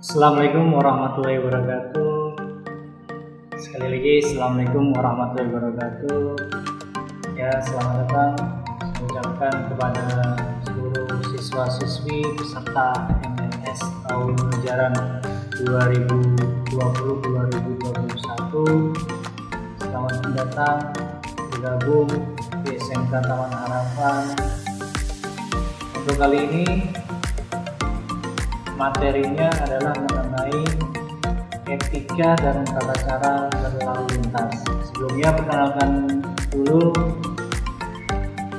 Assalamualaikum warahmatullahi wabarakatuh. Sekali lagi, assalamualaikum warahmatullahi wabarakatuh. Ya, selamat datang. Saya ucapkan kepada seluruh siswa-siswi peserta MNS tahun ajaran 2020-2021. Selamat datang bergabung di SMK Taman Harapan. Untuk kali ini materinya adalah mengenai etika dan tata cara berlalu lintas. Sebelumnya perkenalkan dulu,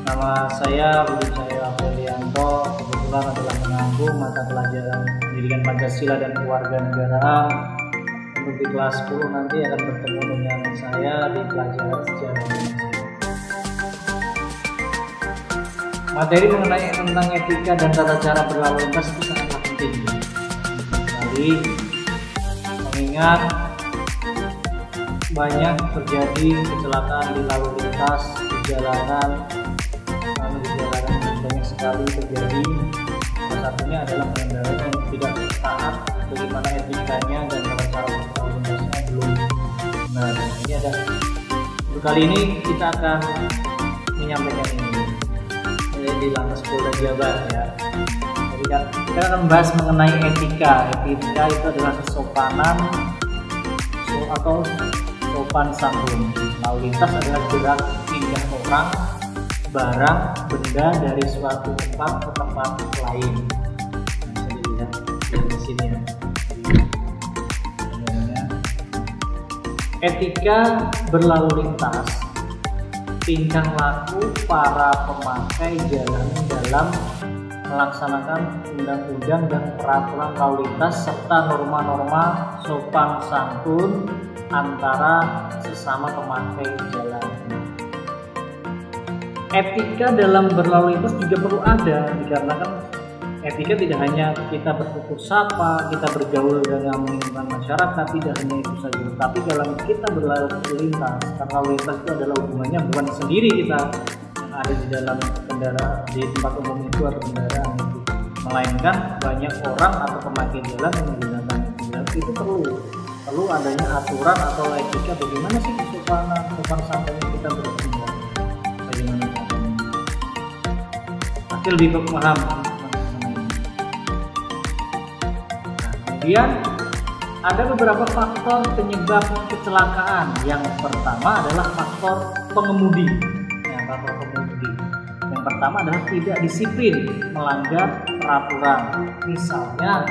nama saya Budi Cahyo Aprilianto, kebetulan adalah pengampu mata pelajaran pendidikan Pancasila dan Kewarganegaraan. Untuk di kelas 10 nanti akan bertemu dengan saya di pelajaran sejarah Indonesia. Materi mengenai tentang etika dan tata cara berlalu lintas itu sangat penting. Jadi, mengingat banyak terjadi kecelakaan di lalu lintas di jalanan, banyak sekali terjadi. Salah satunya adalah pengendara yang tidak taat bagaimana etikanya dan tata cara berlalu lintasnya belum benar. Ini ada. Untuk kali ini kita akan menyampaikan ini di Lantas Polda Jabar ya. Jadi kita akan membahas mengenai etika. Etika itu adalah kesopanan atau sopan santun. Lalu lintas adalah gerak pindah orang, barang, benda dari suatu tempat ke tempat lain. Bisa dilihat di sini ya. Etika berlalu lintas, tingkah laku para pemakai jalan dalam melaksanakan undang-undang dan peraturan lalu lintas serta norma-norma sopan santun antara sesama pemakai jalan. Etika dalam berlalu lintas juga perlu ada, dikarenakan etika tidak hanya kita bertutur sapa, kita bergaul dengan lingkungan masyarakat, tidak hanya itu saja, tapi dalam kita berlalu lintas, karena lalu lintas itu adalah hubungannya bukan sendiri kita yang ada di dalam kendaraan di tempat umum itu atau kendaraan itu, melainkan banyak orang atau pemakai jalan yang menggunakan jalan. Itu perlu adanya aturan atau etika, bagaimana sih sopan santun kita bertindak, bagaimana caranya. Pasti lebih paham. Kemudian ada beberapa faktor penyebab kecelakaan. Yang pertama adalah faktor pengemudi. Yang pertama adalah tidak disiplin, melanggar peraturan. Misalnya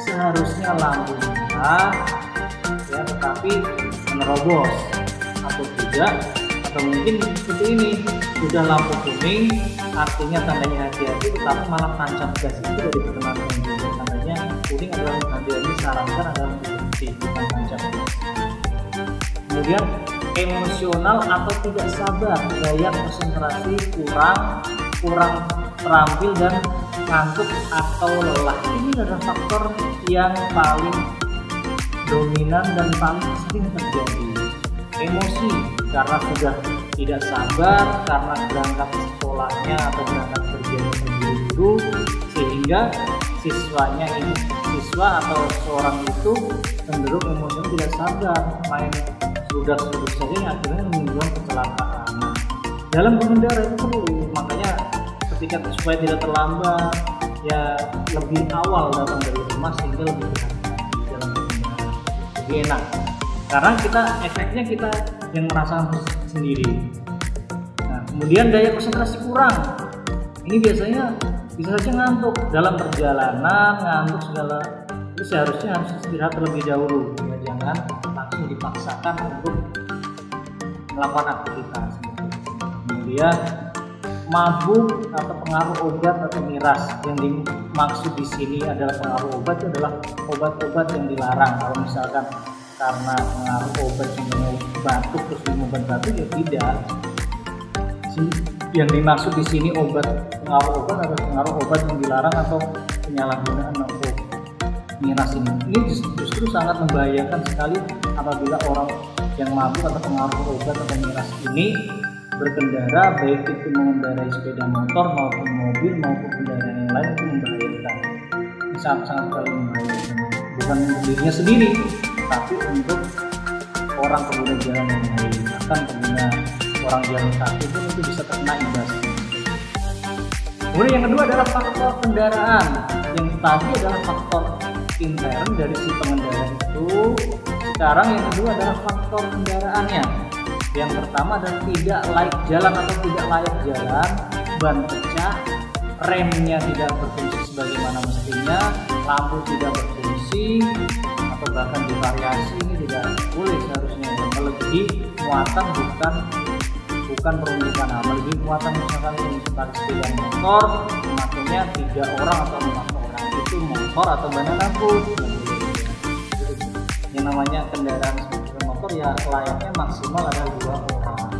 seharusnya lampu merah, ya, tetapi menerobos atau tidak, atau mungkin seperti ini, sudah lampu kuning, artinya tandanya hati-hati, tetapi malah tancap gas. Itu dari perkenalkan juga. Kuning adalah nanti disarankan adalah berhenti, bukan tancap. Kemudian emosional atau tidak sabar, daya konsentrasi kurang terampil dan ngantuk atau lelah. Ini adalah faktor yang paling dominan dan paling sering terjadi. Emosi karena sudah tidak sabar, karena berangkat sekolahnya atau berangkat kerjanya terburu-buru, sehingga siswa atau seorang itu cenderung emosional, tidak sabar, main sudah saja yang akhirnya menimbulkan kecelakaan. Dalam mengendara itu perlu, makanya ketika supaya tidak terlambat, ya lebih awal datang dari rumah sehingga lebih berhati-hati dalam mengendara, lebih enak. Karena efeknya kita yang merasakan sendiri. Nah, kemudian daya konsentrasi kurang. Ini biasanya bisa saja ngantuk dalam perjalanan, ngantuk segala. Itu seharusnya harus istirahat terlebih dahulu, ya, jangan langsung dipaksakan untuk melakukan aktivitas. Kemudian mabuk atau pengaruh obat atau miras. Yang dimaksud di sini adalah pengaruh obat itu adalah obat-obat yang dilarang. Kalau misalkan karena pengaruh obat yang batuk terus minum obat batuk, ya tidak. Yang dimaksud di sini pengaruh obat adalah pengaruh obat yang dilarang atau penyalahgunaan narkoba. Miras ini justru sangat membahayakan sekali apabila orang yang mabuk atau pengaruh obat atau miras ini berkendara, baik itu mengendarai sepeda motor maupun mobil maupun kendaraan yang lain, itu membahayakan. Sangat-sangat membahayakan. bukan untuk dirinya sendiri, tapi untuk orang pengguna jalan yang lain. Bahkan pengguna orang jalan kaki pun itu bisa terkena imbas. Kemudian yang kedua adalah faktor kendaraan. Yang tadi adalah faktor intern dari si pengendara itu. Sekarang yang kedua adalah faktor kendaraannya. Yang pertama adalah tidak layak jalan atau tidak layak jalan, ban pecah, remnya tidak berfungsi sebagaimana mestinya, lampu tidak berfungsi, atau bahkan divariasi. Ini tidak boleh seharusnya. Melebihi muatan bukan peruntukan. Melebihi muatan misalkan ini sebagai sepeda motor, memakainya 3 orang atau 4 orang, itu motor atau banana boat. Yang namanya kendaraan sepeda motor ya layaknya maksimal ada 2 orang.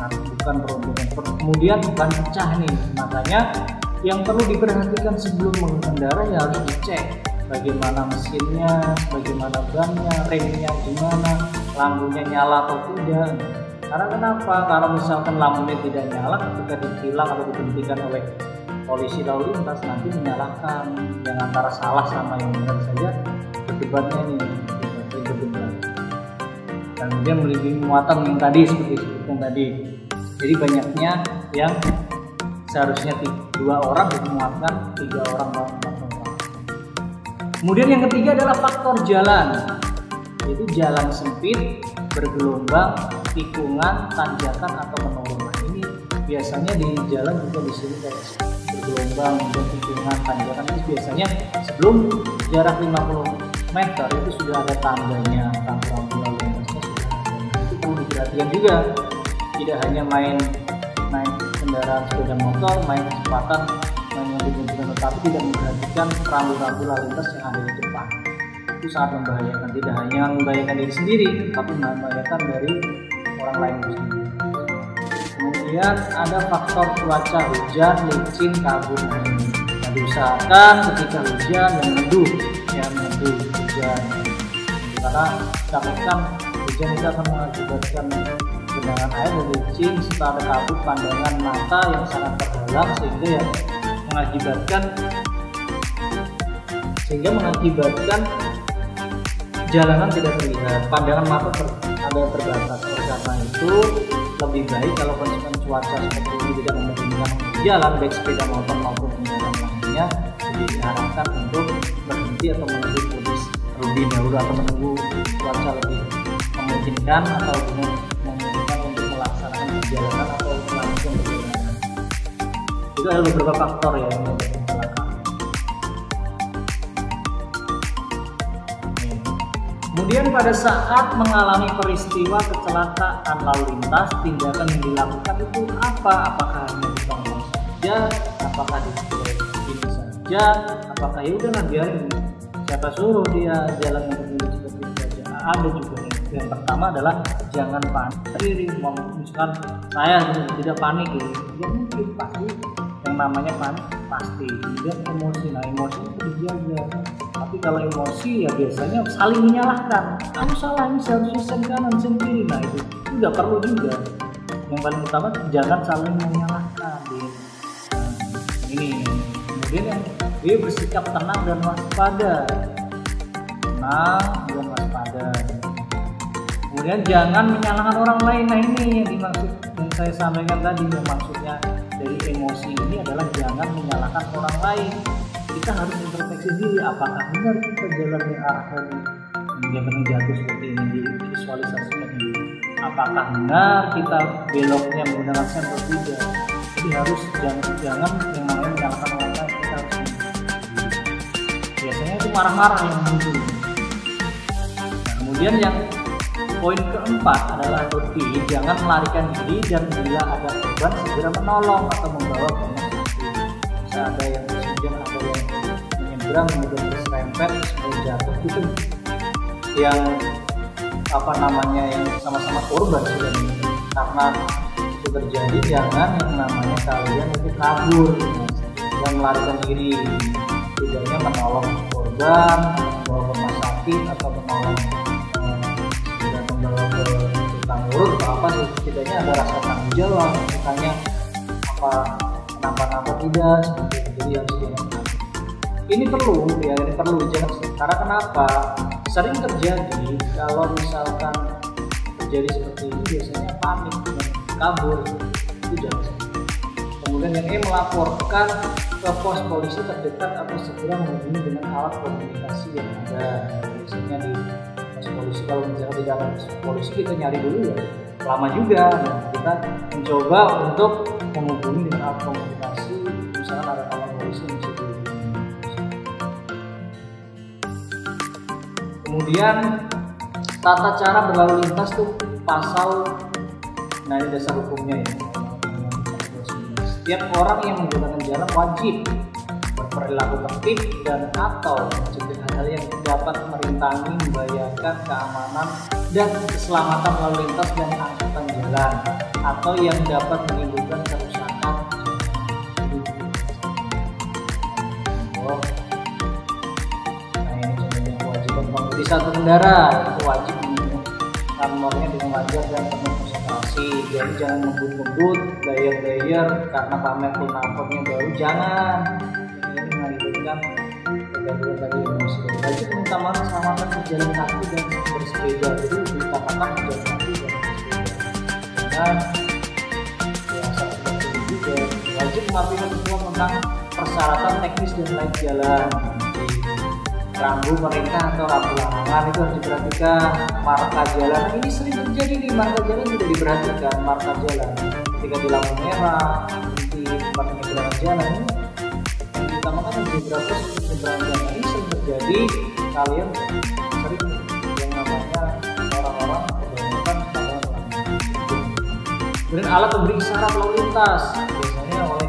Nah, bukan peruntukan. Kemudian ban pecah nih, makanya yang perlu diperhatikan sebelum mengendara ya harus dicek bagaimana mesinnya, bagaimana bannya, remnya gimana, lampunya nyala atau tidak. Karena kenapa? Kalau misalkan lampunya tidak nyala ketika ditilang atau diberhentikan oleh polisi lalu lintas, nanti menyalahkan yang antara salah sama yang benar saja berdebatnya nih, berdebat. Dan kemudian melebihi muatan yang tadi seperti yang tadi. Jadi banyaknya yang seharusnya 2 orang dimuatkan 3 orang. Kemudian yang ketiga adalah faktor jalan, yaitu jalan sempit, bergelombang, tikungan, tanjakan atau menurun. Nah, ini biasanya di jalan juga di sini kayak bergelombang dan tikungan, tanjakan itu biasanya sebelum jarak 50 meter itu sudah ada tandanya, rambu-rambu lalu lintasnya sudah ada. Itu perlu diperhatikan juga. Tidak hanya main kendaraan sepeda motor, main kecepatan, tetapi tidak memperhatikan rambu-rambu lalu lintas yang ada di depan. Itu sangat membahayakan, tidak hanya membahayakan diri sendiri, tapi membahayakan dari orang lain juga. Kemudian ada faktor cuaca, hujan, licin, kabut. Nah, diusahakan ketika hujan yang meneduh, hujan. Karena takutkan hujan itu akan mengakibatkan genangan air dan licin serta ada kabut, pandangan mata yang sangat terhalang sehingga mengakibatkan jalanan tidak terlihat, pandangan mata ada terbatas. Oleh karena itu lebih baik kalau kondisi cuaca seperti ini tidak memungkinkan jalan baik sepeda motor maupun kendaraan lainnya, jadi diharapkan untuk berhenti atau menunggu kondisi terlebih dahulu atau menunggu cuaca lebih memungkinkan atau memungkinkan untuk melaksanakan perjalanan atau melanjutkan perjalanan. Itu ada beberapa faktor ya yang menyebabkan kecelakaan. Kemudian pada saat mengalami peristiwa kecelakaan lalu lintas, tindakan yang dilakukan itu apa? Apakah hanya ditolong saja? Apakah disiplin saja? Apakah ya udahlah biarin, siapa suruh dia jalan dengan seperti itu saja? Ada juga yang pertama adalah jangan panik. Misalkan saya tidak panik ya mungkin pasti yang namanya panik pasti. Kemudian emosi, nah emosi itu dijaga. Tapi kalau emosi ya biasanya saling menyalahkan. Kamu salah, ini seharusnya sen kanan, sen kiri. Nah itu nggak perlu juga. Yang paling utama jangan saling menyalahkan. Ini. Kemudian yang dia bersikap tenang dan waspada. Tenang dan waspada. Kemudian jangan menyalahkan orang lain. Nah ini yang dimaksud yang saya sampaikan tadi, yang maksudnya dari emosi ini adalah jangan menyalahkan orang lain. Kita harus introspeksi diri, apakah benar kita jalan di arah yang jatuh seperti ini, divisualisasikan ini. Apakah benar kita beloknya menggunakan sen atau tidak. Jadi harus jangan yang namanya menyalahkan orang lain. Kita harus biasanya itu marah-marah yang muncul. Nah, kemudian yang poin keempat adalah lebih jangan melarikan diri dan bila ada korban segera menolong atau membawa ke rumah sakit. Bisa ada yang kemudian ada yang menyeberang kemudian terserempet kemudian jatuh itu yang yang sama-sama korban sudah. Karena itu terjadi jangan yang namanya kalian itu kabur dan melarikan diri, tidaknya menolong korban, membawa ke rumah sakit atau menolong membawa ke tukang urut atau apa sih, setidaknya ada rasa tanggung jawab, misalnya apa kenapa tidak seperti itu. Jadi harus dilakukan. ini perlu ya, ini perlu jangan, karena kenapa? Sering terjadi kalau misalkan terjadi seperti ini biasanya panik dan kabur, itu jangan sampai. Kemudian yang melaporkan ke pos polisi terdekat atau segera menghubungi dengan alat komunikasi yang ada. Biasanya di pos polisi, kalau misalnya tidak ada pos polisi kita nyari dulu ya lama juga. Nah, kita mencoba untuk menghubungi dengan alat komunikasi, misalkan ada alat polisi yang bisa dihubungi. Kemudian tata cara berlalu lintas tuh pasal, nah ini dasar hukumnya ya. Setiap orang yang menggunakan jalan wajib berperilaku tertib dan atau mencegah hal-hal yang dapat merintangi, membahayakan keamanan dan keselamatan lalu lintas dan angkutan jalan, atau yang dapat menimbulkan kerusakan. Nah ini contohnya kewajiban pengemudi satu kendaraan, itu wajib memenuhi nomornya dengan wajar dan penuh konsentrasi. Jadi jangan ngebut-ngebut, bayar karena pamer knalpotnya baru, jangan. Ini mengakibatkan kegaduhan tadi emosi. Wajib mengutamakan keselamatan pejalan kaki dan bersepeda. Jadi diutamakan pejalan kaki dan bersepeda. Jangan ya seperti ini juga. Wajib mematuhi ketentuan tentang persyaratan teknis dan lain jalan. Rambu perintah atau rambu larangan itu harus diperhatikan. Marka jalan, nah, ini sering terjadi nih, marka jalan juga diperhatikan. Marka jalan ketika di lampu merah, di tempat penyeberangan jalan, ini yang diutamakan zebra cross untuk penyeberangan jalan. Ini sering terjadi, kalian sering yang namanya orang-orang kebanyakan pada kemudian alat pemberi isyarat lalu lintas, biasanya oleh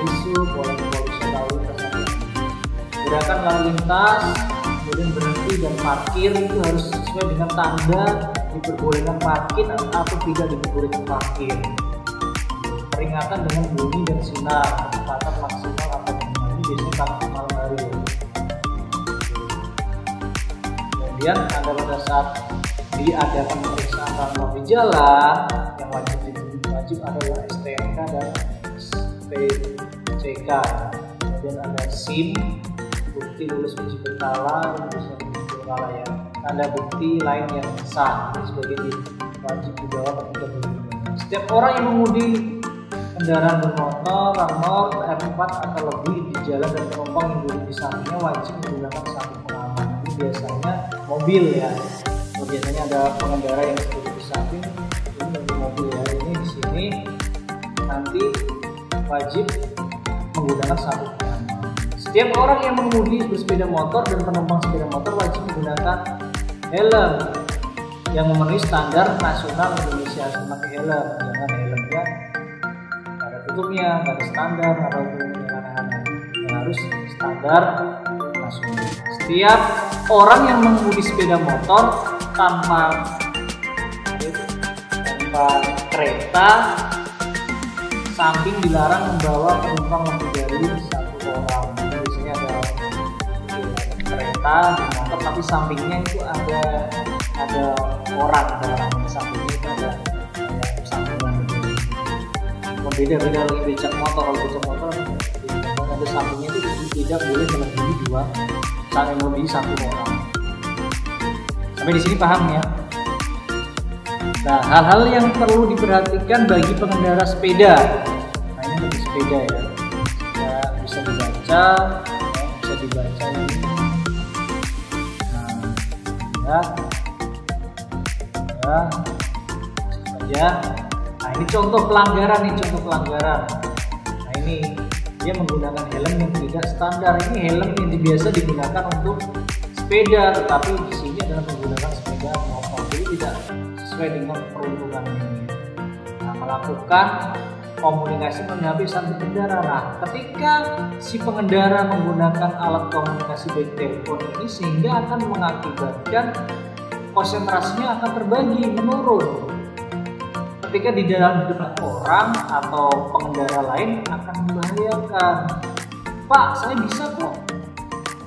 disub, oleh kepolisian lalu lintas. Gerakan lalu lintas, kemudian berhenti dan parkir itu harus sesuai dengan tanda diperbolehkan parkir atau tidak diperbolehkan parkir. Peringatan dengan bunyi dan sinar, kecepatan maksimal atau minimal, ini biasanya kalau malam hari ya. Kemudian ada pada saat diadakan pemeriksaan rambu di jalan, yang wajib adalah STNK dan SPCK. Kemudian ada SIM, bukti lulus uji berkala, lulusan uji berkala ya. Tanda bukti lain yang sah, ini sebagai wajib dibawa ketika berkendara. Setiap orang yang mengemudi kendaraan bermotor nomor R4 atau lebih di jalan dan penumpang yang duduk di sampingnya wajib menggunakan sabuk pengaman. Ini biasanya mobil ya. Biasanya ada pengendara yang duduk di samping, ini di mobil ya. Ini di sini nanti wajib menggunakan sabuk pengaman. Setiap orang yang mengemudi bersepeda motor dan penumpang sepeda motor wajib menggunakan helm yang memenuhi standar nasional Indonesia. Memakai helm, jangan helmnya ada tutupnya, nggak ada standar atau yang aneh-aneh. Harus standar nasional. Setiap orang yang mengemudi sepeda motor tanpa kereta samping dilarang membawa penumpang lebih dari satu orang. Biasanya ada kereta di motor tapi sampingnya itu ada orang di sampingnya itu ada sambungan. Beda-beda lagi becak motor. Kalau becak motor ada sampingnya itu tidak boleh melebihi dua, sampai melebihi satu orang. Sampai di sini paham ya? Nah, hal-hal yang perlu diperhatikan bagi pengendara sepeda. Nah, ini bagi sepeda ya. Bisa dibaca ini. Nah, saja. Nah, ini contoh pelanggaran Nah, ini dia menggunakan helm yang tidak standar. Ini helm yang biasa digunakan untuk sepeda, tetapi di sini adalah menggunakan sepeda motor. Jadi tidak sesuai dengan peruntukannya. Nah, melakukan komunikasi melalui satu pengendara. Nah, ketika si pengendara menggunakan alat komunikasi baik telepon ini, sehingga akan mengakibatkan konsentrasinya akan terbagi, menurun. Ketika di dalam orang atau pengendara lain akan membahayakan. Pak, saya bisa kok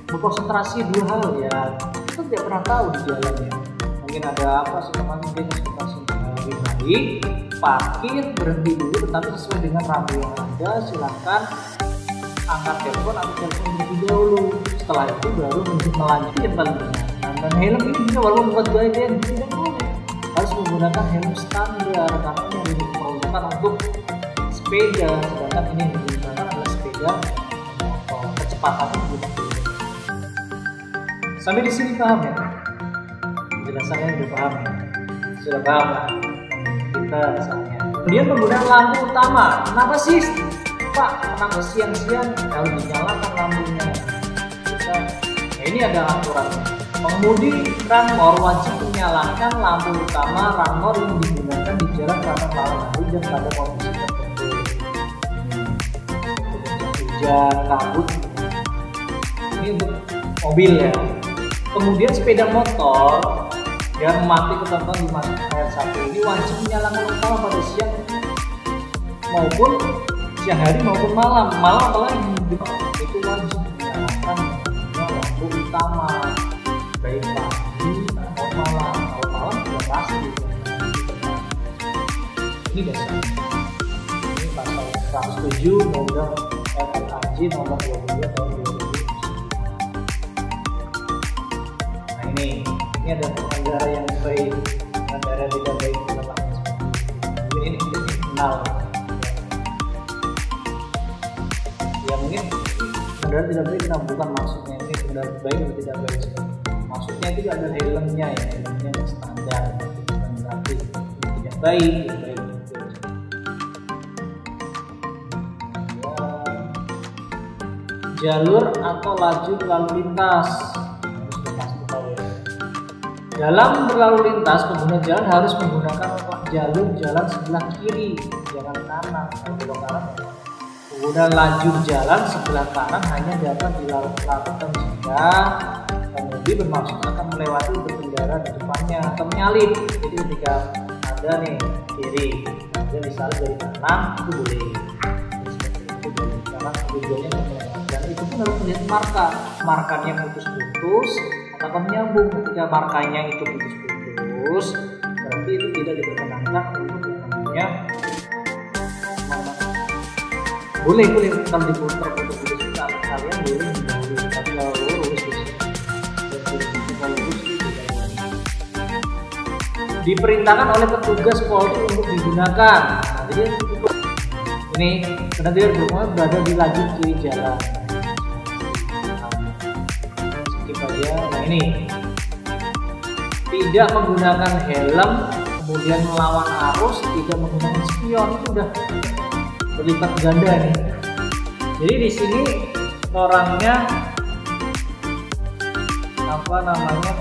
berkonsentrasi dua hal ya. Kita tidak pernah tahu di jalannya. Mungkin ada apa sih teman-teman, konsentrasi lebih baik, parkir, berhenti dulu, tetapi sesuai dengan rambu yang ada. Silakan angkat telepon atau telepon terlebih dahulu. Setelah itu baru melanjutkan yang paling benar. Dan helm ini juga walaupun buat guide tidak boleh, harus menggunakan helm standar karena ini diperuntukkan untuk sepeda, sedangkan ini yang digunakan adalah sepeda motor. Kecepatannya begitu. Sampai di sini paham ya? Penjelasannya sudah paham ya? Sudah paham lah kita misalnya. Kemudian penggunaan lampu utama. Kenapa sih Pak? Kenapa siang-siang harus dinyalakan lampunya? Nah ini ada aturannya. Pengemudi ranmor wajib menyalakan lampu utama ranmor yang digunakan di jalan pada malam hari dan pada kondisi tertentu. Hujan, kabut. Ini untuk mobil ya. Kemudian sepeda motor yang mati ketentuan di ayat 1 ini wajib menyalakan utama pada siang maupun siang hari maupun malam. Malam apalagi itu wajib menyalakan lampu utama baik pagi atau malam. Kalau malam sudah pasti. Ini dasar. Ini pasal 107 Undang-Undang RRAJ nomor 22 tahun 2000. Nah ini ada pengendara yang baik, pengendara tidak baik dalam ini kenal. Ya mungkin pengendara tidak baik bukan maksudnya ini pengendara baik atau tidak baik. Maksudnya itu ada helmnya ya, helmnya standar, bukan berarti tidak baik, baik. Jalur atau laju lalu lintas. Dalam berlalu lintas, pengguna jalan harus menggunakan jalur jalan sebelah kiri, jangan kanan. Kalau belok kanan, pengguna lajur jalan sebelah kanan hanya dapat dilakukan jika pengemudi bermaksud akan melewati berkendara di depannya atau menyalip. Jadi ketika ada nih kiri, ada misalnya dari kanan itu boleh. Seperti itu dari kanan tujuannya melewati. Dan itu pun harus melihat markanya putus-putus atau menyambung. Ketika markanya itu putus-putus, berarti itu tidak diperkenankan untuk namanya. Boleh kalau diputar putus-putus kalian boleh mendahului, tapi kalau lurus diperintahkan oleh petugas Polri untuk digunakan. Nah, jadi ini kendaraan bermotor berada di lajur kiri jalan. Nah ini tidak menggunakan helm, kemudian melawan arus, tidak menggunakan spion, itu udah berlipat ganda nih. Jadi di sini orangnya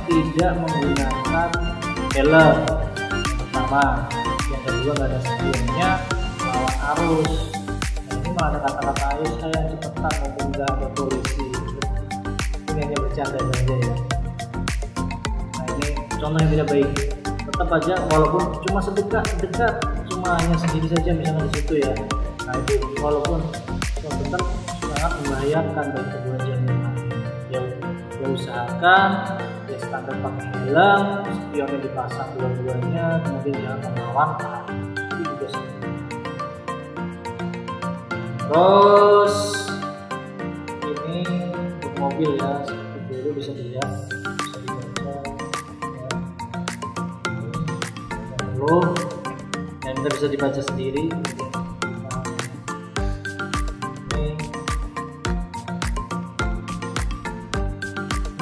tidak menggunakan helm pertama, yang kedua nggak ada spionnya, melawan arus. Nah, ini malah ada kata-kata ayo saya cepetan maupun nggak ada polisi. Ini hanya bercanda saja ya. Nah ini contoh yang tidak baik. Tetap aja walaupun cuma sedekat, cuma hanya sendiri saja misalnya di situ ya. Nah itu walaupun tetap sangat membahayakan bagi kedua jamaah. Ya usahakan ya standar pakai helm, spionnya dipasang dua-duanya, kemudian jangan melawan itu juga sih. Terus ini mobil ya, seperti dulu bisa dilihat, bisa dibaca ya. Perlu dan kita bisa dibaca sendiri.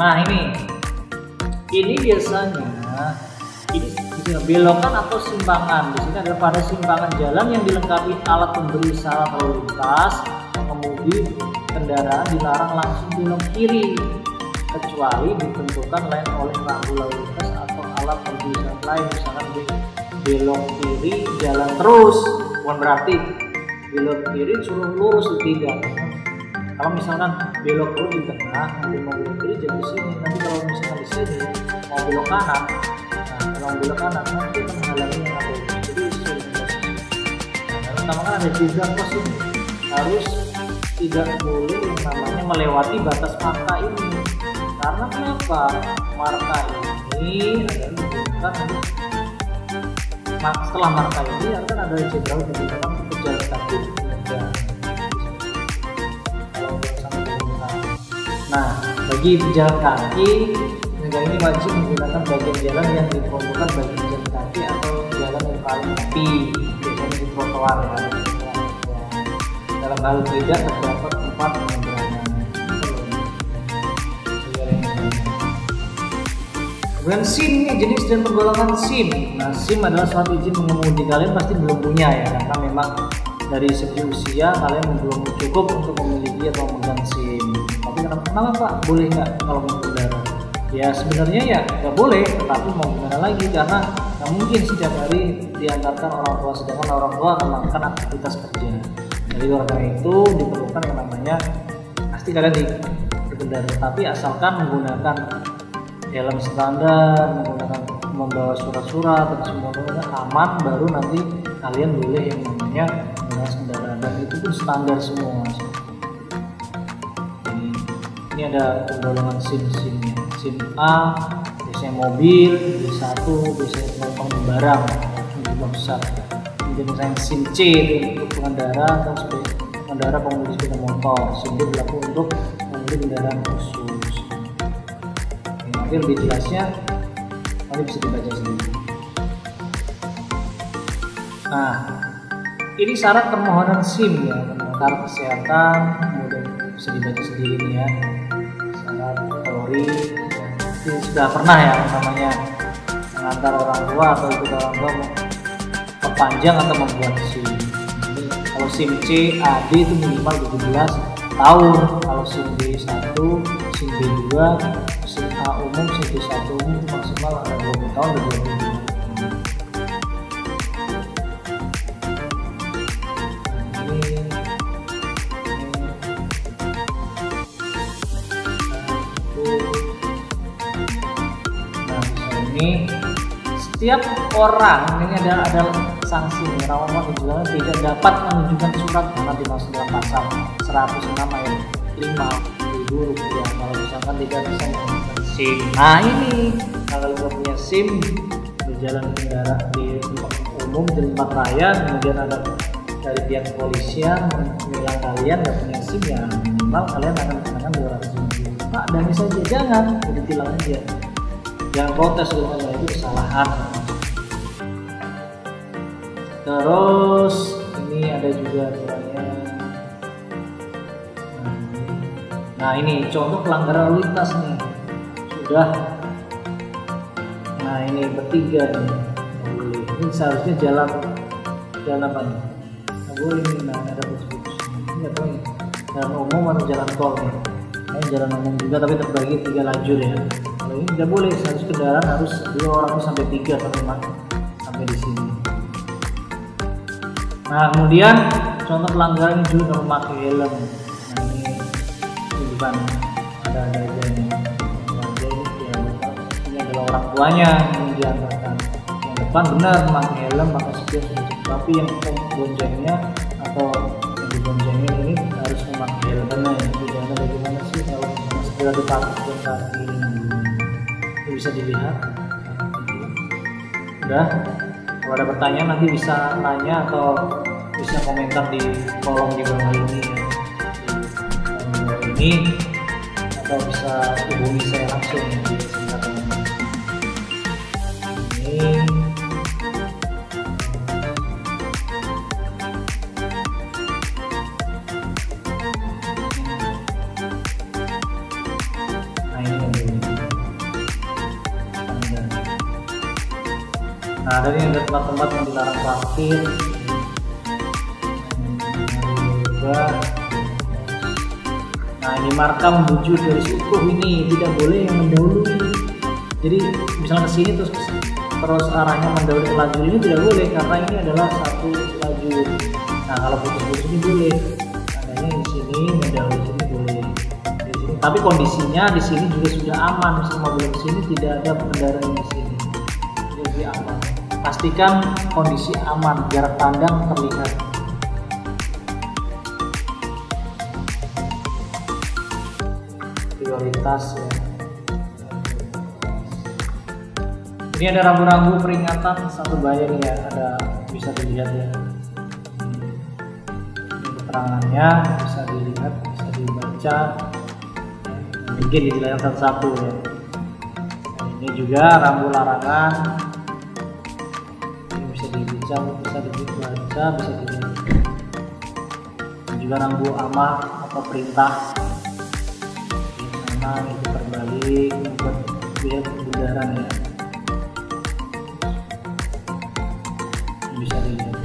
Nah ini biasanya ini belokan atau simpangan. Di sini ada pada simpangan jalan yang dilengkapi alat pemberi isyarat lalu lintas, pengemudi kendaraan dilarang langsung belok kiri kecuali ditentukan lain oleh rambu lalu lintas atau alat pemberi isyarat lain. Misalkan belok kiri jalan terus, bukan berarti belok kiri suruh lurus, tidak. Kalau misalkan belok dulu di tengah, mau belok kiri jangan di sini. Nanti kalau misalkan di sini mau belok kanan, nah kalau belok kanan nanti akan menghalangi yang ada. Jadi pertama kan ada zebra cross ini, harus tidak boleh yang namanya melewati batas marka ini. Karena kenapa? Marka ini adalah digunakan untuk setelah marka ini akan ada zebra yang digunakan untuk pejalan kaki. Nah, bagi pejalan kaki, negara ini wajib menggunakan bagian jalan yang diperuntukkan bagi pejalan kaki atau jalan yang paling tepi, biasanya di trotoar ya. Dalam hal tidak terdapat tempat penyeberangan. Kemudian SIM, jenis dan penggolongan SIM. Nah, SIM adalah suatu izin mengemudi. Kalian pasti belum punya ya, karena memang dari segi usia kalian belum cukup untuk memiliki atau memegang SIM. Tapi kenapa Pak? Boleh nggak kalau mengendara? Ya sebenarnya ya nggak boleh, tetapi mau gimana lagi, karena nggak mungkin setiap hari diantarkan orang tua, sedangkan orang tua akan melakukan aktivitas kerja. Jadi karena itu diperlukan yang namanya pasti kalian berkendara, tapi asalkan menggunakan helm standar, membawa surat-surat dan semuanya aman, baru nanti kalian boleh yang namanya menggunakan kendaraan, dan itu pun standar semua. Ini ada penggolongan SIM-nya. SIM A biasanya mobil, B1 biasanya penumpang barang yang juga besar. Kemudian misalnya SIM C itu untuk pengendara atau pengendara pengemudi sepeda motor. SIM D berlaku untuk pengemudi kendaraan khusus. Nanti lebih jelasnya nanti bisa dibaca sendiri. Nah, ini syarat permohonan SIM ya, syarat kesehatan, kemudian bisa dibaca sendiri nih ya. Syarat teori, ya, sudah pernah ya namanya mengantar orang tua atau ikut orang tua perpanjang atau membuat SIM. Jadi kalau SIM C, AD itu minimal 17 tahun, kalau SIM B1, SIM B2, SIM A umum, SIM B1 umum itu maksimal ada 20 tahun dan 20 tahun. Ini setiap orang ini ada sanksi rawan tujuan tidak dapat menunjukkan surat karena dimaksud dalam pasal 106 ayat 5 rupiah kalau misalkan tidak bisa menggunakan SIM. Nah ini kalau nggak punya SIM berjalan kendaraan di umum di tempat raya, kemudian ada dari pihak kepolisian menilang kalian nggak punya SIM, ya minimal kalian akan dikenakan 200.000. Pak, dan saja jangan ditilang aja. Jangan protes dengan itu kesalahan. Terus ini ada juga aturannya. Nah ini contoh pelanggaran lalu lintas nih. Sudah. Nah ini bertiga nih. Ini seharusnya jalan apa nih? Nggak boleh nih. Nah ada putus-putus. Ini nggak tahu nih. Jalan umum atau jalan tol nih. Ini jalan umum juga tapi terbagi 3 lajur ya. Ini tidak boleh, harus kendaraan harus 2 orang sampai 3 sampai di sini. Nah kemudian contoh pelanggaran juga memakai helm. Nah ini bukan ada aja ini. Aja ini adalah orang tuanya yang diantarkan. Yang depan benar memakai helm, pakai setir, tapi yang boncengnya atau yang diboncengin ini harus memakai helm. Benar ya, tidak ada bagaimana sih kalau segera dipakai kaki ini. Bisa dilihat. Udah, kalau ada pertanyaan nanti bisa tanya atau bisa komentar di kolom di bawah ini atau bisa hubungi saya langsung di sini. Nah dari ada tempat-tempat yang dilarang parkir juga. Nah ini marka menuju dari situ, ini tidak boleh yang mendahului. Jadi misalnya ke sini terus arahnya mendahului ke lajur ini tidak boleh, karena ini adalah satu lajur. Nah kalau putus-putus ini boleh, adanya di sini mendahului sini boleh. Di sini. Tapi kondisinya di sini juga sudah aman, misalnya mobil di sini tidak ada pengendara di sini, jadi aman. Pastikan kondisi aman, jarak pandang terlihat. Prioritas ya. Ini ada rambu-rambu peringatan satu bahaya nih ya, ada bisa dilihat ya. Ini keterangannya bisa dilihat, bisa dibaca. mungkin dijelaskan satu ya. Ini juga rambu larangan, ini bisa dibaca, bisa dilihat. Juga rambu amar atau perintah, kanan itu terbalik buat biar kendaraan ya, bisa dilihat.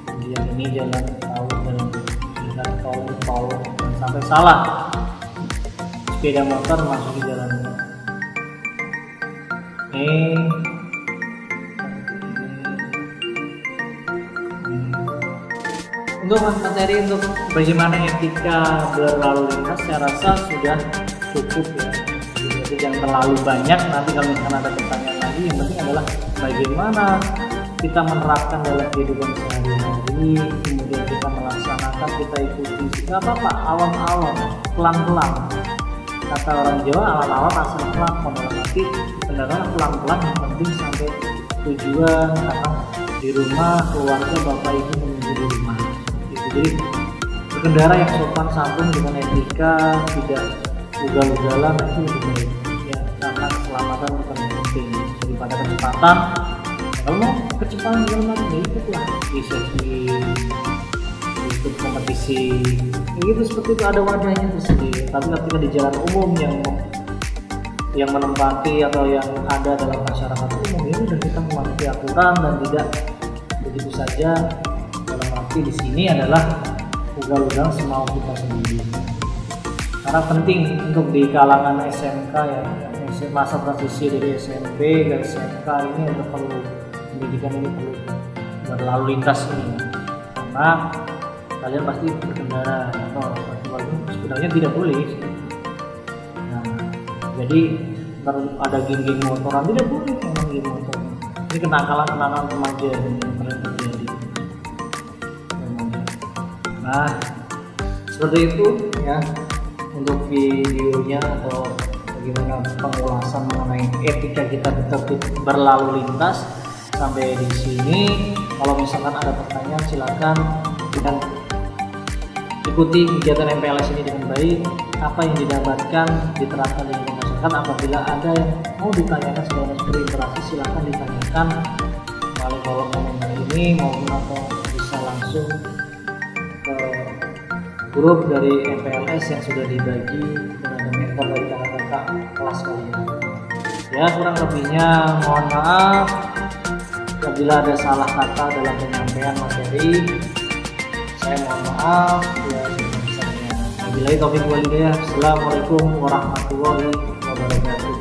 Kemudian ini jalan tol, dan sampai salah sepeda motor masuk di jalan tol. Untuk materi untuk bagaimana etika berlalu lintas saya rasa sudah cukup ya. Jadi jangan terlalu banyak, nanti kalau misalkan ada pertanyaan lagi, yang penting adalah bagaimana kita menerapkan dalam kehidupan sehari-hari, kemudian kita melaksanakan, kita ikuti. Gak apa-apa, awam-awam, pelan-pelan. Kata orang Jawa, awam-awam asal pelakon, dalam arti kendaraan pelan-pelan, yang penting sampai tujuan, karena di rumah keluarga bapak ibu menuju di rumah. Jadi berkendara yang sopan santun dengan etika, tidak ugal-ugalan, itu lebih baik ya, karena keselamatan bukan yang penting daripada kecepatan. Kalau mau kecepatan jalan ya ikutlah di sirkuit, ikut kompetisi gitu, seperti itu ada wadahnya tersendiri. Tapi ketika di jalan umum yang menempati atau yang ada dalam masyarakat umum, ini sudah kita mematuhi aturan dan tidak begitu saja. Dalam arti di sini adalah ugal-ugalan semau kita sendiri. Karena penting untuk di kalangan SMK ya, masa transisi dari SMP ke SMK ini ada perlu pendidikan, ini perlu berlalu lintas ini ya. Karena kalian pasti berkendara atau sebenarnya tidak boleh. Nah, jadi ada geng-geng motoran tidak boleh, memang geng motor. Ini kenakalan remaja yang terjadi. Nah, seperti itu ya untuk videonya, atau bagaimana pengulasan mengenai etika kita tetap berlalu lintas. Sampai di sini. Kalau misalkan ada pertanyaan silakan, dan ikuti kegiatan MPLS ini dengan baik. Apa yang didapatkan diterapkan dengan masyarakat. Apabila ada yang mau ditanyakan seperti interaksi, silakan ditanyakan melalui kolom komentar ini, maupun atau bisa langsung ke grup dari MPLS yang sudah dibagi dan ada mentor dari kakak-kakak kelas kalian. Ya, kurang lebihnya mohon maaf apabila ada salah kata dalam penyampaian materi. Saya mohon maaf ya sebesar-besarnya. Wabillahi taufiq wal hidayah. Assalamualaikum warahmatullahi wabarakatuh.